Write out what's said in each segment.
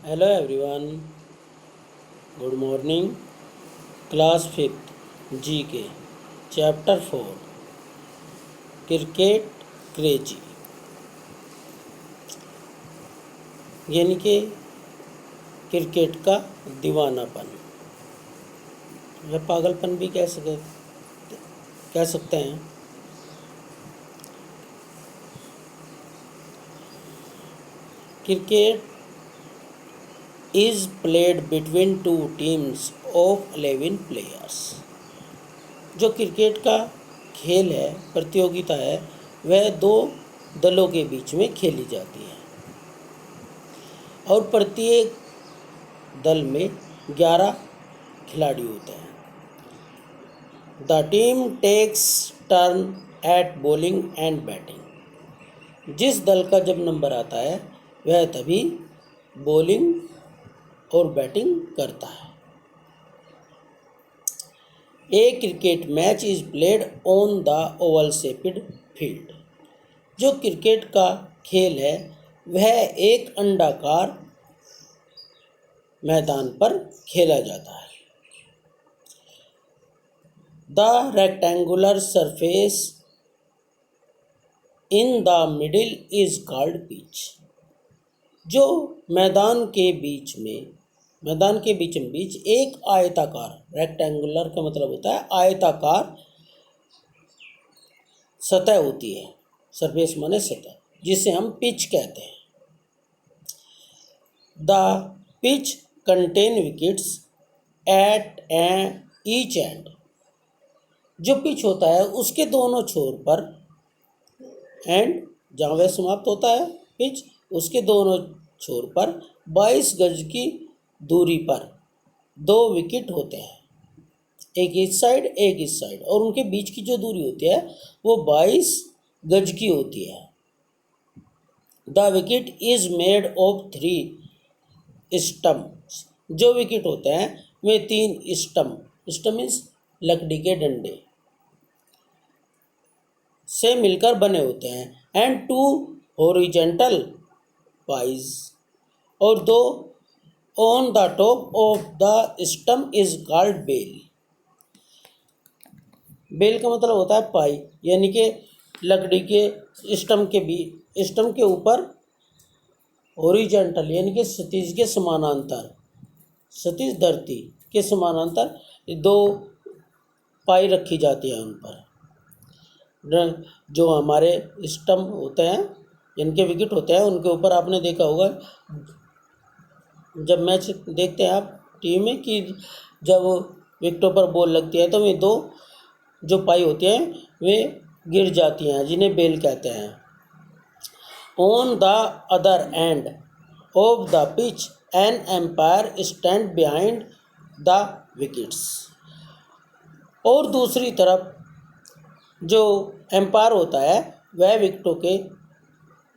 Hello everyone, good morning. Class 5th GK Chapter 4 cricket crazy यानी कि cricket का दीवानापन या पागलपन भी कह सकते हैं। Cricket is played between two teams of 11 players। जो क्रिकेट का खेल है, प्रतियोगिता है, वह दो दलों के बीच में खेली जाती है और प्रत्येक दल में 11 खिलाड़ी होते हैं। The team takes turn at bowling and batting. जिस दल का जब नंबर आता है वह तभी बॉलिंग और बैटिंग करता है। A cricket match is played on the oval shaped field. जो क्रिकेट का खेल है वह एक अंडाकार मैदान पर खेला जाता है। The rectangular surface in the middle is called pitch. जो मैदान के बीचों बीच एक आयताकार, रेक्टेंगुलर का मतलब होता है आयताकार सतह होती है, सरफेस माने सतह, जिसे हम पिच कहते हैं। The pitch contain wickets at each and. जो पिच होता है उसके दोनों छोर पर, एंड जहाँ वह समाप्त होता है पिच, उसके दोनों छोर पर 22 गज की दूरी पर 2 विकेट होते हैं, एक इस साइड, और उनके बीच की जो दूरी होती है वो 22 गज की होती है। The wicket is made of 3 stumps. जो विकेट होते हैं वे 3 स्टम्प मीन्स लकड़ी के डंडे से मिलकर बने होते हैं, एंड 2 हॉरिजेंटल पाइज, और 2 on the top of the stump is called bail. Bail का मतलब होता है पाई, यानी कि लकड़ी के स्टम्प के ऊपर हॉरिजॉन्टल यानी कि क्षैतिज के समानांतर, क्षैतिज धरती के समानांतर 2 पाई रखी जाती है। उन पर जो हमारे स्टम्प होते हैं, इनके विकेट होते हैं, उनके ऊपर आपने देखा होगा जब मैच देखते हैं आप टीवी में कि जब विकेटों पर बॉल लगती है तो वे 2 जो पाई होती हैं वे गिर जाती हैं, जिन्हें बेल कहते हैं। On the other end of the pitch an umpire stand behind the wickets. और दूसरी तरफ जो एम्पायर होता है वह विकेटों के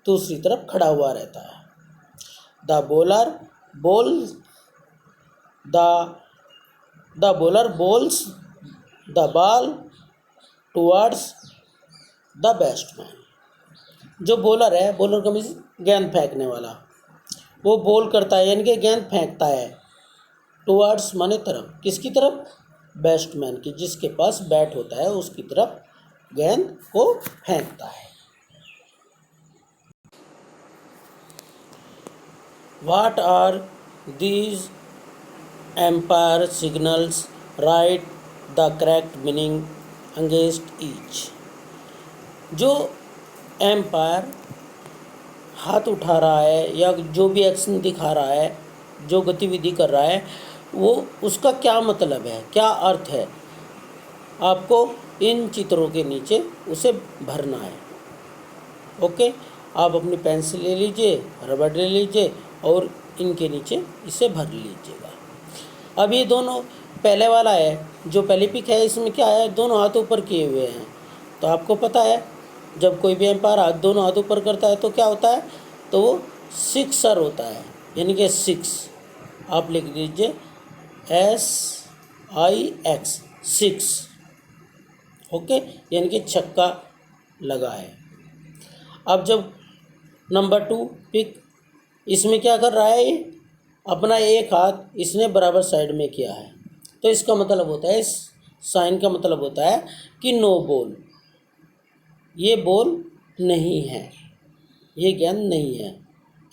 दूसरी तरफ खड़ा हुआ रहता है। The bowler balls the ball towards the batsman. जो बॉलर है, बॉलर का मीन्स गेंद फेंकने वाला, वो बॉल करता है यानी कि गेंद फेंकता है। टुवर्ड्स माने तरफ, किसकी तरफ? बैट्समैन की, जिसके पास बैट होता है उसकी तरफ गेंद को फेंकता है। What are these umpire signals? Write the correct meaning against each। जो एम्पायर हाथ उठा रहा है या जो भी एक्शन दिखा रहा है, जो गतिविधि कर रहा है, वो उसका क्या मतलब है, क्या अर्थ है, आपको इन चित्रों के नीचे उसे भरना है। ओके, आप अपनी पेंसिल ले लीजिए, रबड़ ले लीजिए और इनके नीचे इसे भर लीजिएगा। अब ये दोनों, पहले वाला है जो पहली पिक है, इसमें क्या है, दोनों हाथ ऊपर किए हुए हैं। तो आपको पता है जब कोई भी एम्पायर दोनों हाथ ऊपर करता है तो क्या होता है, तो वो सिक्सर होता है, यानी कि 6। आप लिख लीजिए SIX, 6। ओके, यानी कि छक्का लगा है। अब जब नंबर 2 पिक, इसमें क्या कर रहा है, अपना एक हाथ इसने बराबर साइड में किया है, तो इसका मतलब होता है, इस साइन का मतलब होता है कि नो बॉल, ये बॉल नहीं है, ये गेंद नहीं है।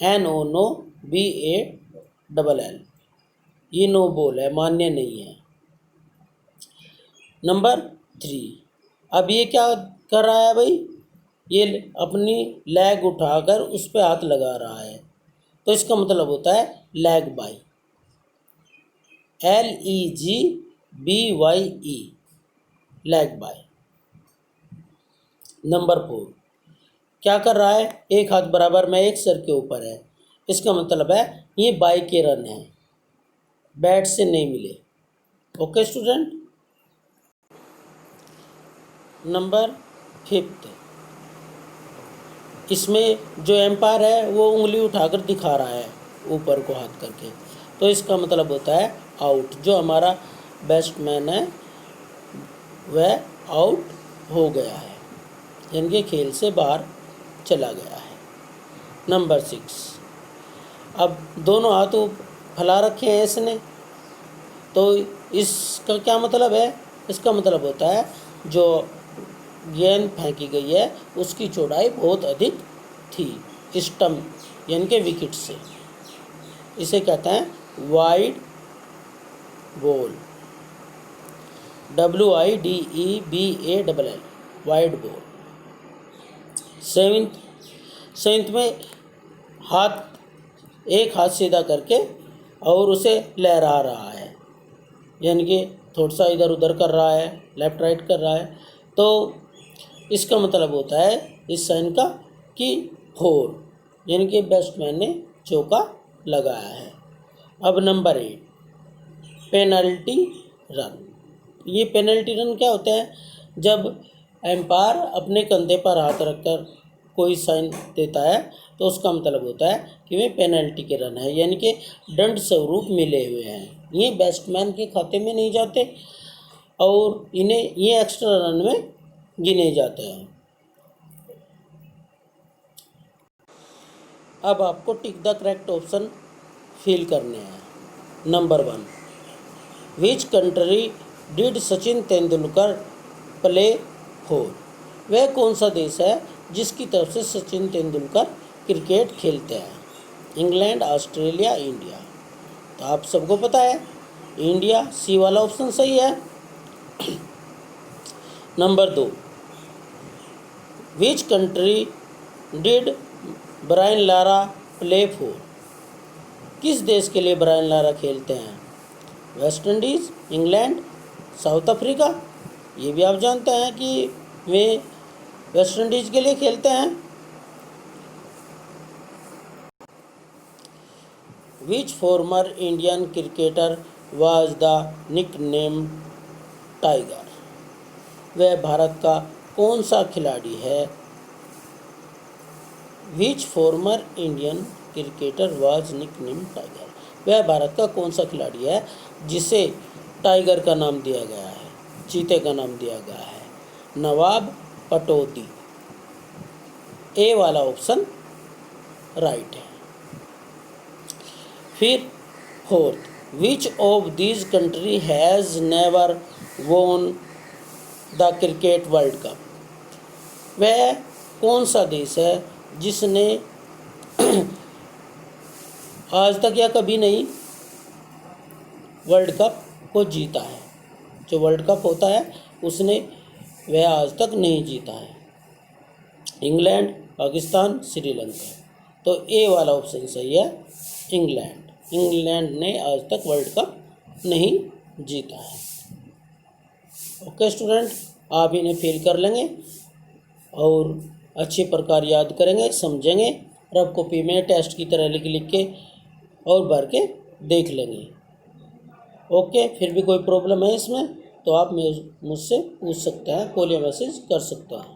NO नो, BALL, ये नो बॉल है, मान्य नहीं है। नंबर 3, अब ये क्या कर रहा है भाई, ये अपनी लेग उठाकर उस पर हाथ लगा रहा है, तो इसका मतलब होता है leg bye, LEGBYE, leg bye. Number 4, क्या कर रहा है, एक हाथ बराबर में एक सर के ऊपर है, इसका मतलब है ये बाई के रन है, बैट से नहीं मिले। Okay student. नंबर 5, इसमें जो एम्पायर है वो उंगली उठाकर दिखा रहा है ऊपर को हाथ करके, तो इसका मतलब होता है आउट। जो हमारा बैट्समैन है वह आउट हो गया है, यानी कि खेल से बाहर चला गया है। नंबर 6, अब दोनों हाथ फैला रखे हैं इसने, तो इसका क्या मतलब है, इसका मतलब होता है जो गेंद फेंकी गई है उसकी चौड़ाई बहुत अधिक थी स्टंप यानी कि विकेट से, इसे कहते हैं wide ball, WIDEBALL, wide ball. Seventh में एक हाथ सीधा करके और उसे लहरा रहा है, यानी कि थोड़ा सा इधर उधर कर रहा है, लेफ्ट राइट कर रहा है, तो इसका मतलब होता है इस साइन का कि 4, यानी कि बैट्समैन ने चौका लगाया है। अब नंबर 8, पेनल्टी रन। ये पेनल्टी रन क्या होता है, जब एम्पायर अपने कंधे पर हाथ रखकर कोई साइन देता है तो उसका मतलब होता है कि वे पेनल्टी के रन है, यानी कि दंड स्वरूप मिले हुए हैं। ये बैट्समैन के खाते में नहीं जाते और इन्हें ये एक्स्ट्रा रन में गिने जाते हैं। अब आपको टिक द करेक्ट ऑप्शन फिल करने हैं। Number 1, which country did Sachin Tendulkar play for? वह कौन सा देश है जिसकी तरफ से सचिन तेंदुलकर क्रिकेट खेलते हैं? England, Australia, India. तो आप सबको पता है इंडिया, सी वाला ऑप्शन सही है। Number 2, which country did Brian Lara play for? किस देश के लिए ब्रायन लारा खेलते हैं? West Indies, England, South Africa. ये भी आप जानते हैं कि वे वेस्ट इंडीज़ के लिए खेलते हैं। Which former Indian cricketer was the nickname tiger? वह भारत का कौन सा खिलाड़ी है? Which former Indian cricketer was nickname tiger? वह भारत का कौन सा खिलाड़ी है जिसे टाइगर का नाम दिया गया है, चीते का नाम दिया गया है? नवाब पटौदी। ए वाला ऑप्शन राइट है। फिर 4th, which of these country has never won the cricket world cup? वह कौन सा देश है जिसने आज तक या कभी नहीं वर्ल्ड कप को जीता है? जो वर्ल्ड कप होता है उसने वह आज तक नहीं जीता है। इंग्लैंड, पाकिस्तान, श्रीलंका। तो ए वाला ऑप्शन सही है, इंग्लैंड। इंग्लैंड ने आज तक वर्ल्ड कप नहीं जीता है। ओके स्टूडेंट, आप इन्हें फिल कर लेंगे और अच्छे प्रकार याद करेंगे, समझेंगे, रफ कॉपी में टेस्ट की तरह लिख के और भर के देख लेंगे। ओके, फिर भी कोई प्रॉब्लम है इसमें तो आप मुझसे पूछ सकते हैं, कॉल या मैसेज कर सकते हैं।